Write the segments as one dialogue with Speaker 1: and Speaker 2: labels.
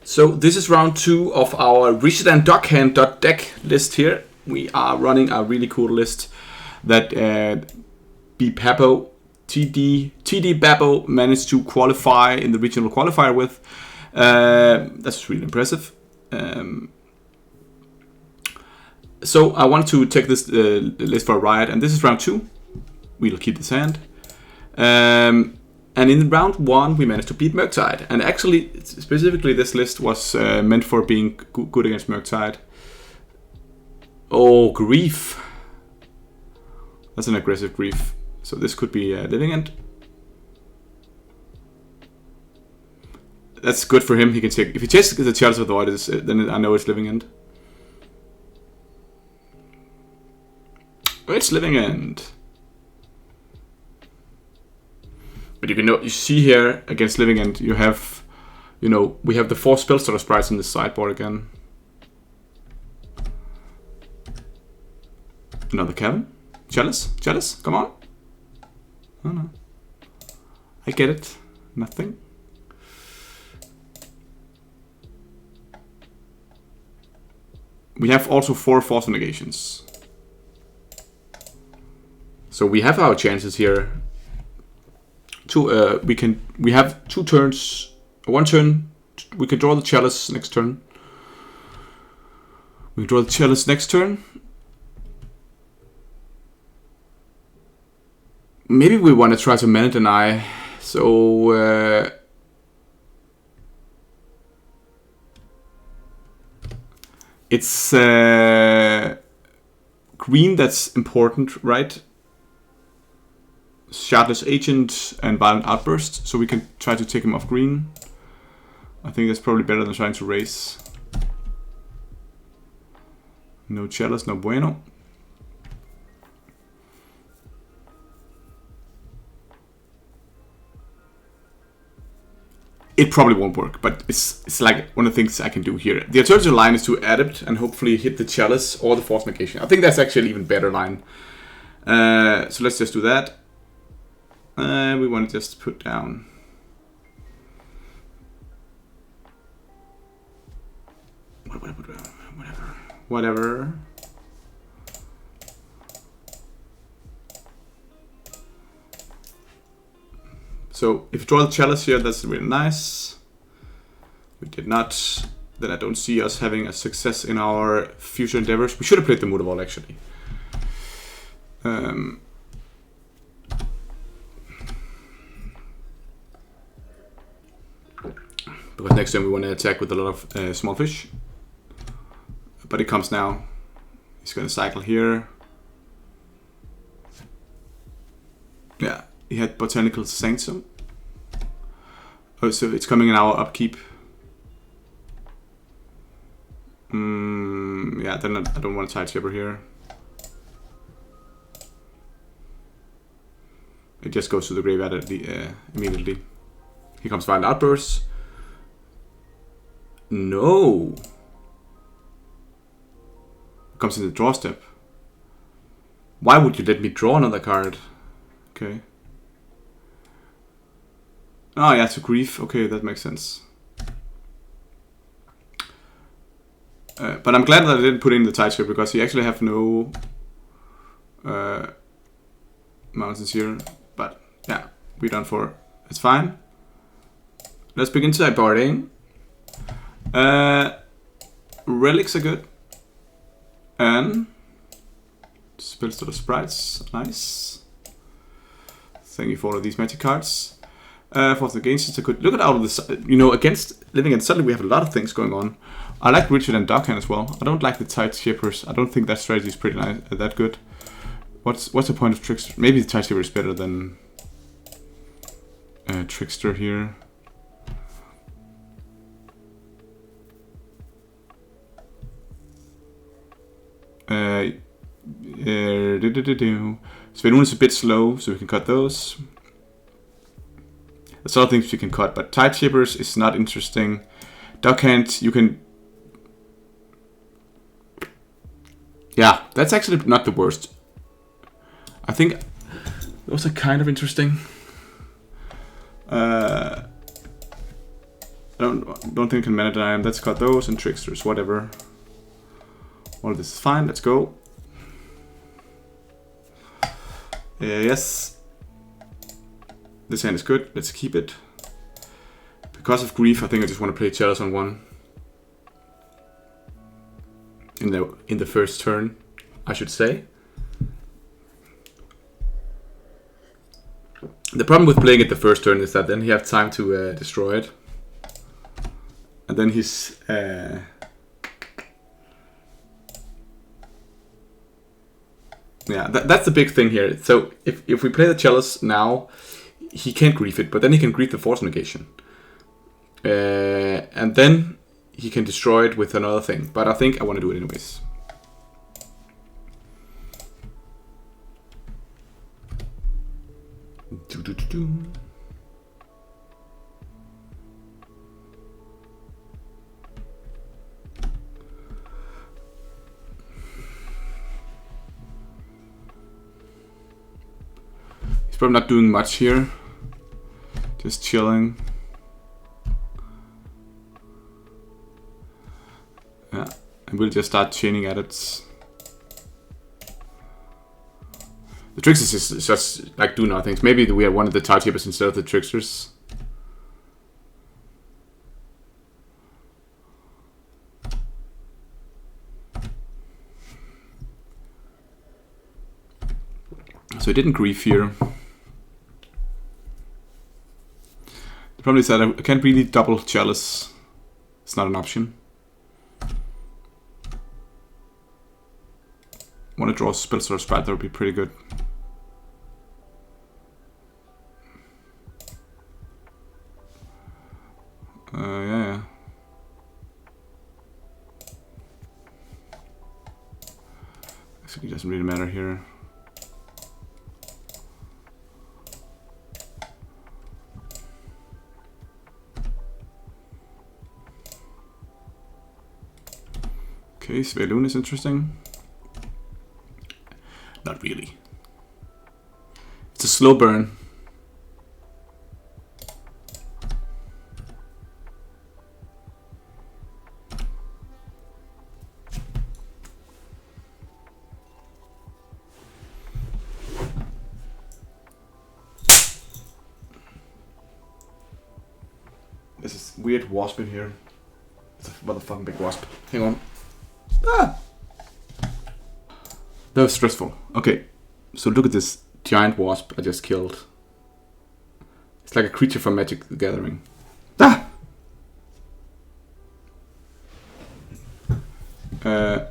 Speaker 1: So this is round 2 of our Richard&Dockhand.deck list here. We are running a really cool list that TD Babbo managed to qualify in the regional qualifier with. That's really impressive. So I wanted to take this list for a ride, and this is round 2. We'll keep this hand. And in round 1, we managed to beat Murktide. And actually, specifically, this list was meant for being good against Murktide. Oh, Grief. That's an aggressive Grief. So this could be Living End. That's good for him. He can take. If he takes the Chalice of the Void, then I know it's Living End. It's Living End. But you see here against Living End, you have, we have the 4 Spellstutter Sprites in the sideboard again. Another Cavern. Chalice, come on. Oh no. I get it. Nothing. We have also 4 Force Negations. So we have our chances here. We have 2 turns, 1 turn. We can draw the Chalice next turn. We draw the Chalice next turn. Maybe we want to try to Mana Deny. So it's green that's important, right? Shardless Agent and Violent Outburst, so we can try to take him off green. I think that's probably better than trying to race. No Chalice, no bueno. It probably won't work, but it's like one of the things I can do here. The alternative line is to Adept and hopefully hit the Chalice or the Force Negation. I think that's actually an even better line. So let's just do that. We want to just put down whatever. So if you draw the Chalice here, that's really nice. We did not. Then I don't see us having a success in our future endeavors. We should have played the Mutavault actually. Because next time we want to attack with a lot of small fish. But it comes now. He's going to cycle here. Yeah, he had Botanical Sanctum. Oh, so it's coming in our upkeep. Yeah, then I don't want to Tideshipper here. It just goes to the graveyard immediately. Here comes Violent Outburst. No. Comes in the draw step. Why would you let me draw another card? Okay. Oh yeah, it's a Grief. Okay, that makes sense. But I'm glad that I didn't put in the Tideshipper because he actually have no mountains here. But yeah, we're done for. It's fine. Let's begin sideboarding. Relics are good. And Spellstutter Sprites, nice. Thank you for all of these magic cards. For the gains, it's a good. Look at all of this. Against Living End, suddenly we have a lot of things going on. I like Richard&Dockhand as well. I don't like the Tideshippers. I don't think that strategy is pretty nice, that good. What's the point of Trickster? Maybe the Tideshipper is better than Trickster here. Svenun is a bit slow, so we can cut those. There's other things we can cut, but Tideshippers is not interesting. Dockhand, you can. Yeah, that's actually not the worst. I think those are kind of interesting. don't think I can mana deny him. Let's cut those and tricksters, whatever. All this is fine. Let's go. Yes. This hand is good. Let's keep it. Because of grief, I think I just want to play Chalice on 1. In the first turn, I should say. The problem with playing it the first turn is that then you have time to destroy it. And then he's... yeah, that's the big thing here. So if we play the Chalice now, he can't grief it, but then he can grief the Force Negation. And then he can destroy it with another thing. But I think I want to do it anyways. He's probably not doing much here. Just chilling. Yeah, and we'll just start chaining at it. The tricksters is just like do nothing. Maybe we have one of the tile shapers instead of the tricksters. So he didn't grief here. The problem is that I can't really double Chalice. It's not an option. Want to draw a Spellstutter Sprite, that would be pretty good. Yeah. Actually, it doesn't really matter here. Okay, Svelun is interesting. Not really. It's a slow burn. There's this weird wasp in here. It's a motherfucking big wasp. Hang on. Ah! That was stressful. Okay, so look at this giant wasp I just killed. It's like a creature from Magic the Gathering. Ah! Okay,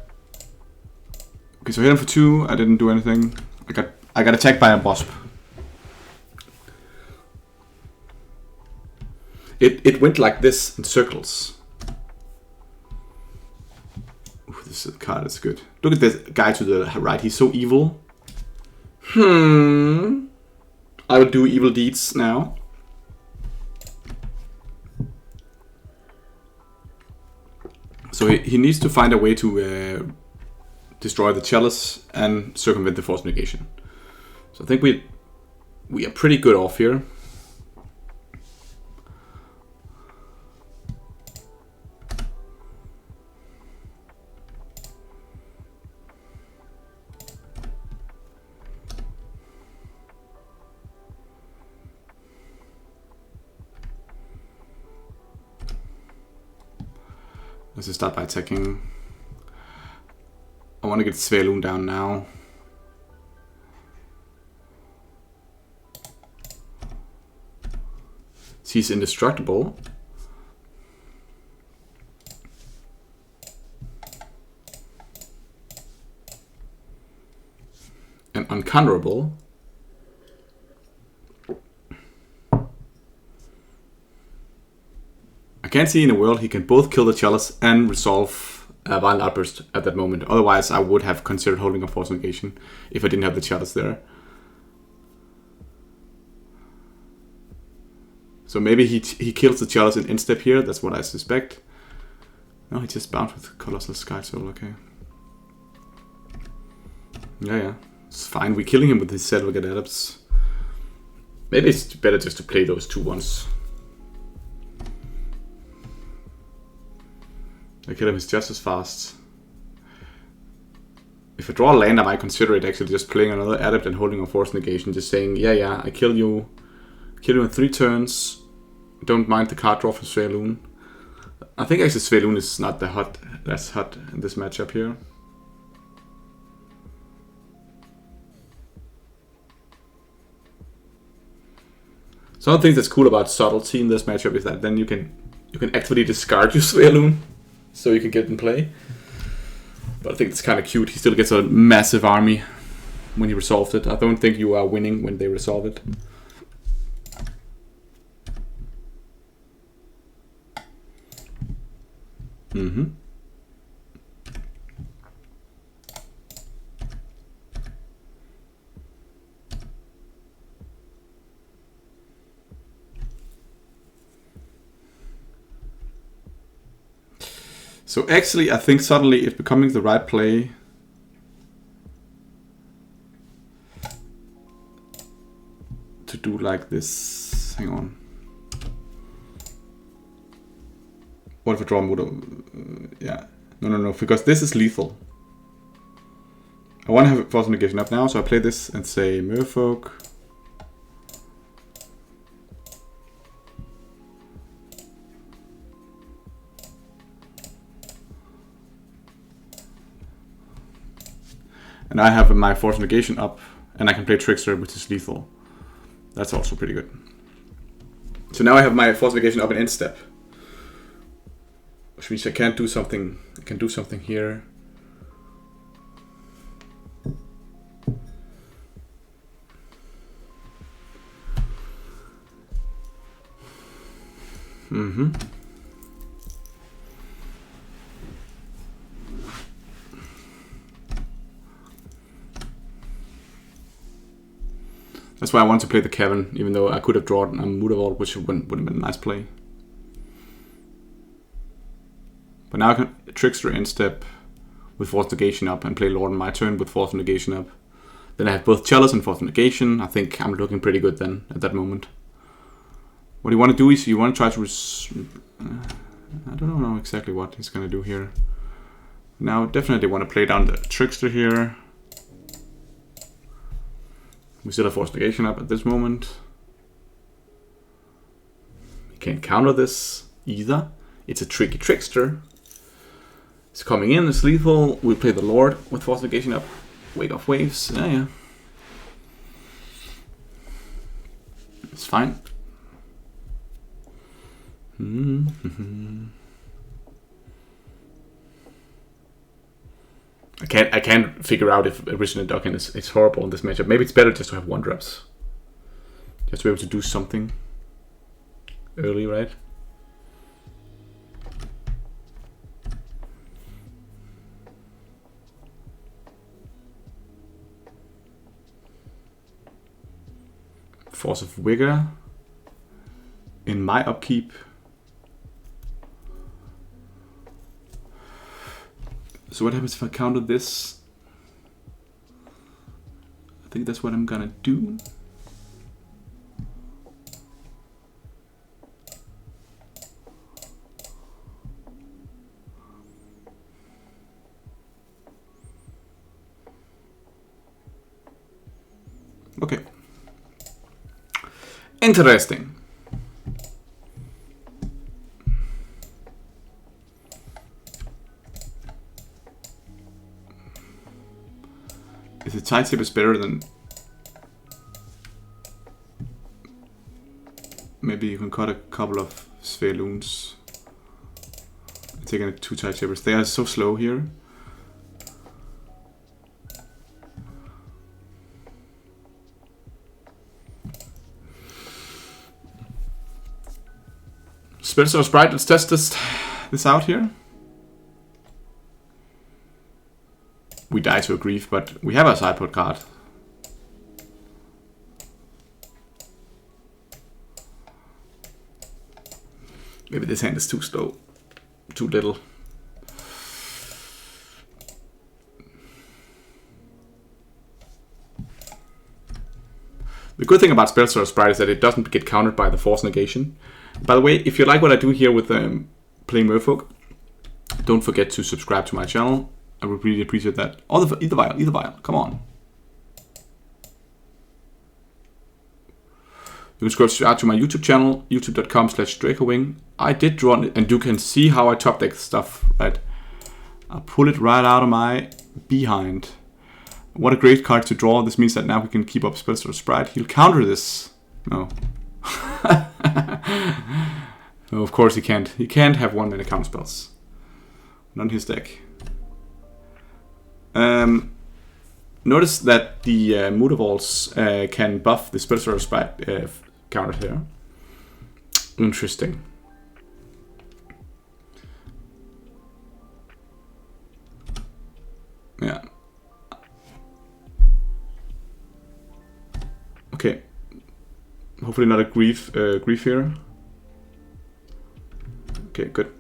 Speaker 1: so hit him for 2. I didn't do anything. I got attacked by a wasp. It went like this in circles. Ooh, this card is good. Look at this guy to the right. He's so evil. I would do evil deeds now. So he needs to find a way to destroy the Chalice and circumvent the Force Negation. So I think we are pretty good off here. Let's just start by attacking. I want to get Svelun down now. She's indestructible. And uncounterable. I can't see in a world he can both kill the Chalice and resolve a Violent Outburst at that moment. Otherwise, I would have considered holding a Force Negation if I didn't have the Chalice there. So maybe he kills the Chalice in instep here. That's what I suspect. No, he just bounced with Colossal Sky Soul. Okay. Yeah. It's fine. We're killing him with his Sedvigate Adepts. Maybe it's better just to play those 2 ones. I kill him, he's just as fast. If I draw a land, I might consider it actually just playing another Adept and holding a Force Negation, just saying, yeah, I kill you in 3 turns. Don't mind the card draw from Sveloon. I think actually Sveloon is not that's hot in this matchup here. So one of the things that's cool about subtlety in this matchup is that then you can actively discard your Sveloon, so you can get in play. But I think it's kind of cute. He still gets a massive army when he resolves it. I don't think you are winning when they resolve it. So actually, I think suddenly it's becoming the right play to do like this. Hang on. What if I draw Mudo? Yeah. No, because this is lethal. I want to have Force Negation up now, so I play this and say Merfolk. And I have my Force Negation up, and I can play Trickster, which is lethal. That's also pretty good. So now I have my Force Negation up in end step, which means I can't do something. I can do something here. That's why I want to play the Cavern, even though I could have drawn a Mutavault, which would have been a nice play. But now I can Trickster end step with Force Negation up and play Lord on my turn with Force Negation up. Then I have both Chalice and Force Negation. I think I'm looking pretty good then at that moment. What you want to do is you want to try to... I don't know exactly what he's going to do here. Now definitely want to play down the Trickster here. We still have Force Negation up at this moment. We can't counter this either. It's a tricky Trickster. It's coming in, it's lethal. We play the Lord with Force Negation up. Wake of Waves. Yeah. It's fine. I can't figure out if Original Ducking is horrible in this matchup. Maybe it's better just to have 1-drops. Just to be able to do something early, right? Force of Vigor in my upkeep. So what happens if I counter this? I think that's what I'm gonna do. Okay. Interesting. Is the Sidestep is better than... Maybe you can cut a couple of Sveloons. Taking 2 Sidesteppers. They are so slow here. Spellstutter Sprites, let's test this out here. We die to a grief, but we have a sideboard card. Maybe this hand is too slow, too little. The good thing about Spellstutter Sprite is that it doesn't get countered by the Force Negation. By the way, if you like what I do here with playing Merfolk, Don't forget to subscribe to my channel. I would really appreciate that. Oh, either vial, come on. You can subscribe to my YouTube channel, youtube.com/DracoWing. I did draw it, and you can see how I top deck stuff, right? I pull it right out of my behind. What a great card to draw. This means that now we can keep up Spellstutter Sprite. He'll counter this. No. No, of course he can't. He can't have 1 mana counter spells. Not in his deck. Notice that the Mutavaults can buff the Spellstutter Sprite counter here. Interesting. Yeah. Okay. Hopefully not a grief here. Okay, good.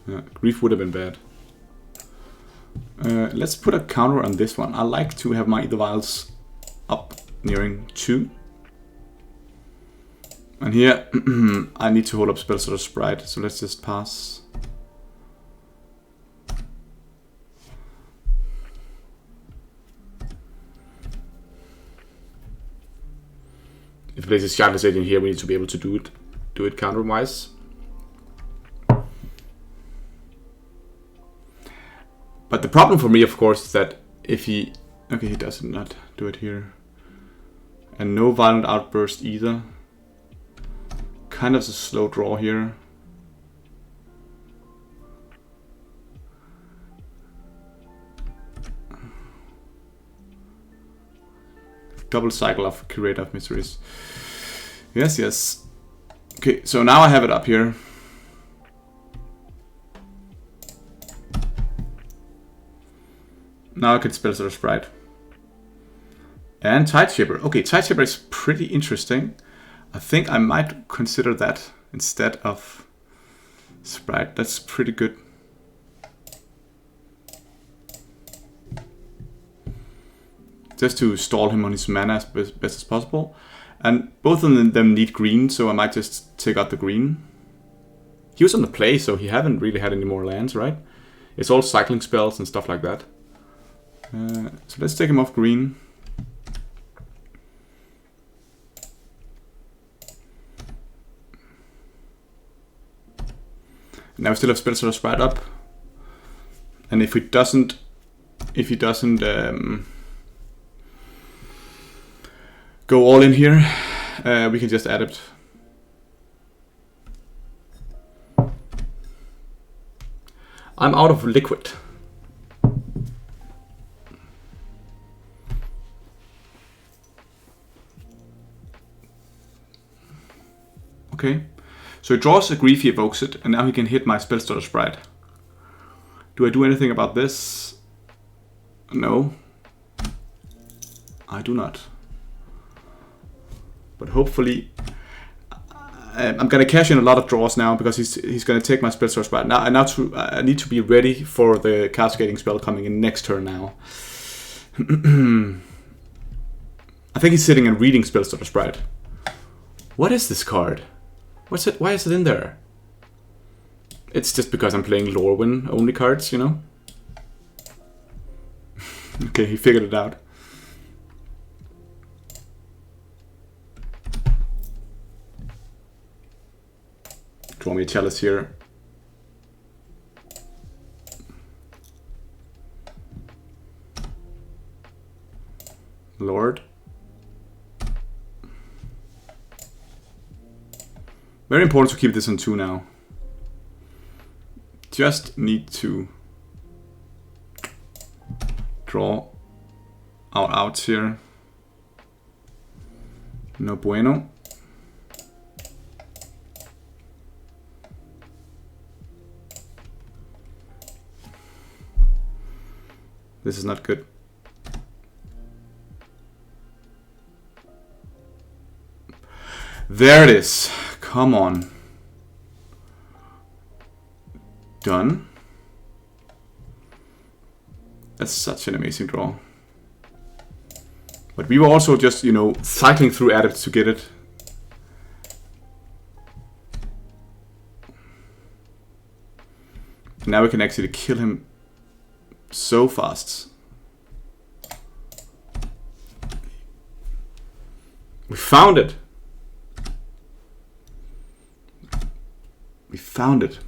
Speaker 1: Yeah, grief would have been bad. Let's put a counter on this one. I like to have my Ether Vials up nearing 2. And here, I need to hold up Spellstutter Sprite, so let's just pass. If he plays his Shardless Agent here, we need to be able to do it counter-wise. But the problem for me, of course, is that if he... Okay, he does not do it here. And no Violent Outburst either. Kind of a slow draw here. Double cycle of Curator of Mysteries. Yes, yes. Okay, so now I have it up here. Now I can Spellstutter Sprite. And Tideshaper. Okay, Tideshaper is pretty interesting. I think I might consider that instead of Sprite. That's pretty good. Just to stall him on his mana as best as possible. And both of them need green, so I might just take out the green. He was on the play, so he haven't really had any more lands, right? It's all cycling spells and stuff like that. So let's take him off green. Now we still have Spellstutter Sprite up. And if he doesn't go all in here, we can just adapt. I'm out of liquid. Okay, so he draws a grief, he evokes it, and now he can hit my Spellstutter Sprite. Do I do anything about this? No. I do not. But hopefully... I'm gonna cash in a lot of draws now because he's gonna take my Spellstutter Sprite. Now I need to be ready for the cascading spell coming in next turn now. I think he's sitting and reading Spellstutter Sprite. What is this card? What's it? Why is it in there? It's just because I'm playing Lorwyn only cards, you know? Okay, he figured it out. Draw me a Chalice here. Lord. Very important to keep this on 2 now. Just need to draw our outs here. No bueno. This is not good. There it is. Come on. Done. That's such an amazing draw. But we were also just, you know, cycling through adepts to get it. Now we can actually kill him so fast. We found it. We found it.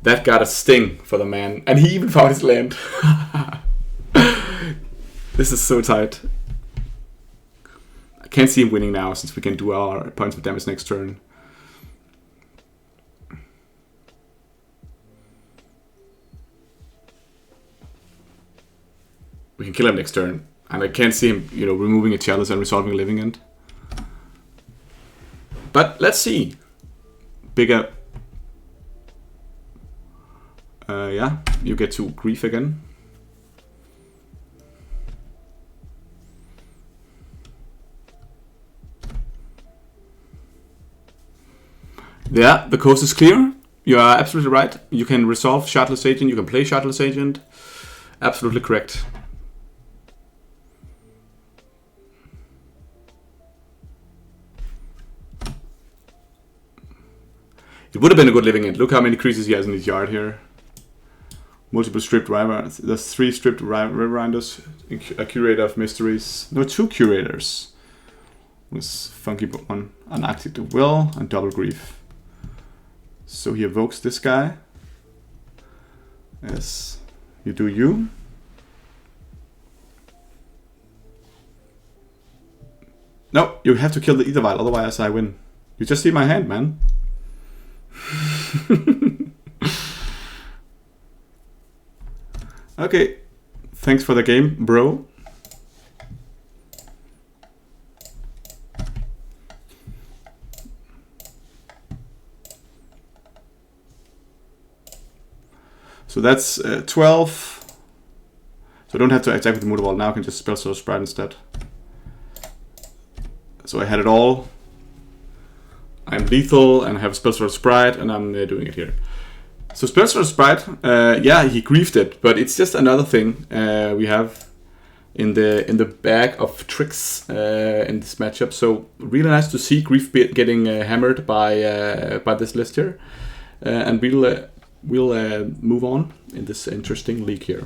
Speaker 1: That got a sting for the man. And he even found his land. This is so tight. I can't see him winning now since we can do our points of damage next turn. We can kill him next turn. And I can't see him, you know, removing a chalice and resolving a living end. But let's see. Bigger. Yeah, you get to grief again. Yeah, the coast is clear. You are absolutely right. You can resolve Shardless Agent, you can play Shardless Agent. Absolutely correct. It would have been a good living end. Look how many creatures he has in his yard here. Multiple stripped river. There's 3 stripped riverinders. A curator of mysteries. No, 2 curators. This funky one. An active will and double grief. So he evokes this guy. Yes. You do you. No, you have to kill the Ethervile, otherwise I win. You just see my hand, man. Okay, thanks for the game, bro. So that's 12. So I don't have to attack with the Mutavault now, I can just Spellstutter Sprite instead. So I had it all. I'm lethal and I have a Spellstutter Sprite and I'm doing it here. So Spellstutter Sprite, yeah, he griefed it, but it's just another thing we have in the bag of tricks in this matchup. So really nice to see Grief getting hammered by this list here, and we'll move on in this interesting league here.